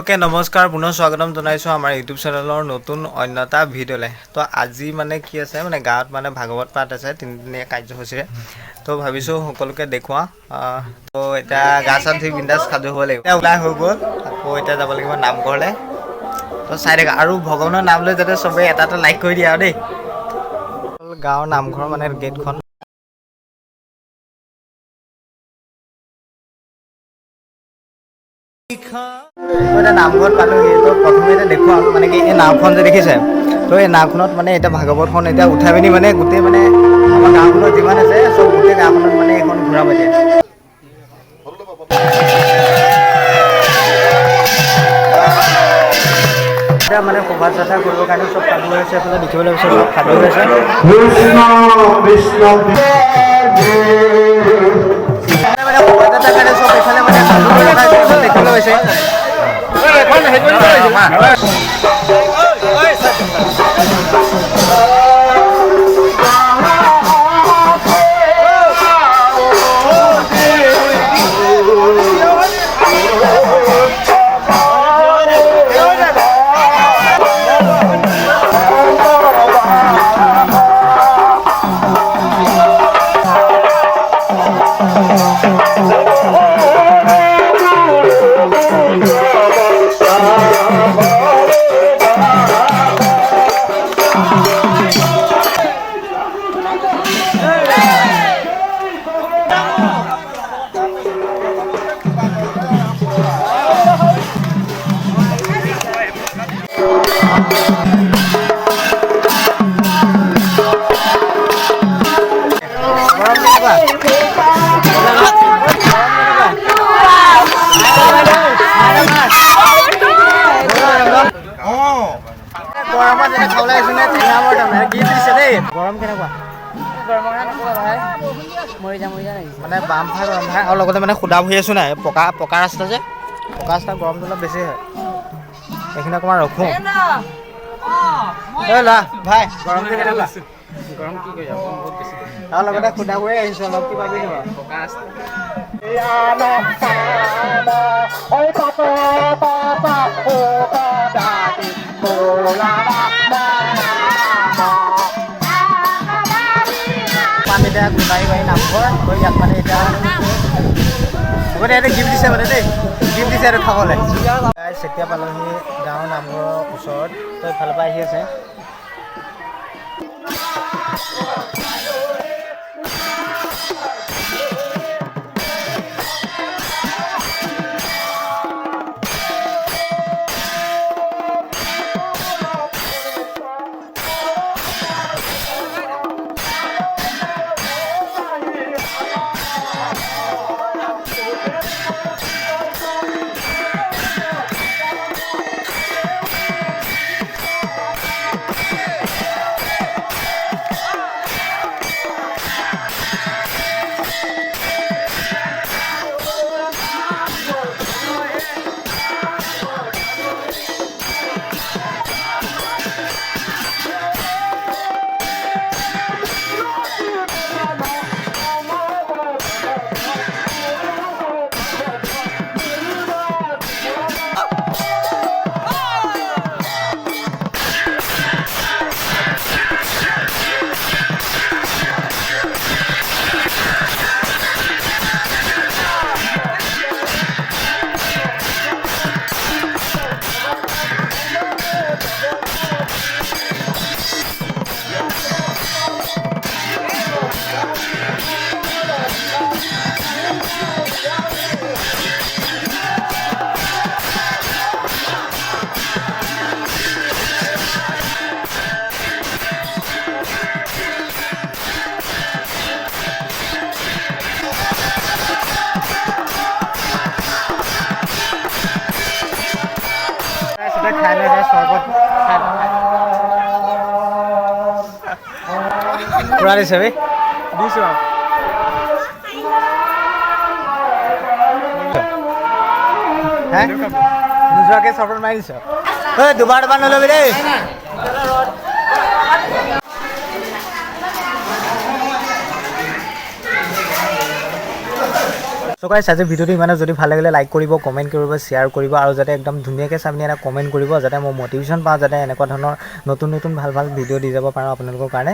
সকলোকে নমস্কাৰ পুনৰ স্বাগতম জনাইছোঁ আমাৰ ইউটিউব চেনেলৰ নতুন অন্য এটা ভিডিঅ'লৈ। তো আজি মানে কি আছে মানে গাঁৱত মানে ভাগৱত পাঠ আছে তিনিদিনীয়া কাৰ্যসূচীৰে। তো ভাবিছোঁ সকলোকে দেখুৱাওঁ। তো এতিয়া গা চা ধুই বিন্দাছ সাজু হ'ব লাগিব। এতিয়া ওলাই হৈ গ'ল, আকৌ এতিয়া যাব লাগিব নামঘৰলৈ। তো চাই থাকা আৰু ভগৱানৰ নাম লৈ যাতে চবেই এটা এটা লাইক কৰি দিয়া আৰু দেই। গাঁৱৰ নামঘৰ মানে গেটখন। এতিয়া নামঘৰত পালোহি। তো প্ৰথমে এতিয়া দেখুৱাম মানে কি এই নাওখন যে দেখিছে, তো এই নাওখনত মানে এতিয়া ভাগৱতখন এতিয়া উঠাই পিনি মানে গোটেই মানে আমাৰ গাঁওখনত যিমান আছে চব গোটেই গাঁওখনত মানে এইখন ঘূৰাব এতিয়া। এতিয়া মানে শোভাযাত্ৰা কৰিবৰ কাৰণে চব সাজু হৈ আছে, এইফালে দেখিবলৈ পাইছে চব সাজু হৈ আছে। মানে শোভাযাত্ৰাৰ কাৰণে চব এইফালে মানে সাজু হৈ ৰখা দেখিবলৈ পাইছে। গৰমত যেনে খাবলৈ আহিছোঁ নে টেঙা বৰ তাৰমানে গিফ্ট দিছে দেই। গৰম কেনেকুৱা? মানে বাম ভাই গৰম ভাই আৰু লগতে মানে সুদা ভৰি আছোঁ নাই পকা ৰাস্তা যে পকা ৰাস্তা গৰমটো অলপ বেছি হয়। এইখিনি অকণমান ৰখোঁ। ল'ৰা ভাই গৰম কেনেকুৱা? গৰম কি কৰি যাব বহুত বেছি আৰু লগতে সুদা ভৰি আহিছোঁ অলপ কিবা বুলি দিব পকা ৰাস্তা। আমি এতিয়া গোটাই বাৰী নামঘৰ গৈ ইয়াত মানে এতিয়া লগতে ইয়াতে গিফ্ট দিছে মানে দেই গিফ্ট দিছে আৰু খাবলৈ। চেতিয়া পালোহি গাঁৱৰ নামঘৰৰ ওচৰত, তো ইফালৰ পৰা আহি আছে। খাই লৈ চৰ্বত পুৰা দিছে ভাই দিছোঁ আৰু নোযোৱাকৈ চৰ্বত মাৰি দিছ। দুবাৰ নল'বি দেই। চ' গাইছ আজি ভিডিঅ'টো ইমানে যদি ভাল লাগিলে লাইক কৰিব কমেণ্ট কৰিব শ্বেয়াৰ কৰিব আৰু যাতে একদম ধুনীয়াকৈ চাই এটা কমেণ্ট কৰিব যাতে মই মটিভেশ্যন পাওঁ যাতে এনেকুৱা ধৰণৰ নতুন ভাল ভিডিঅ' দি যাব পাৰোঁ আপোনালোকৰ কাৰণে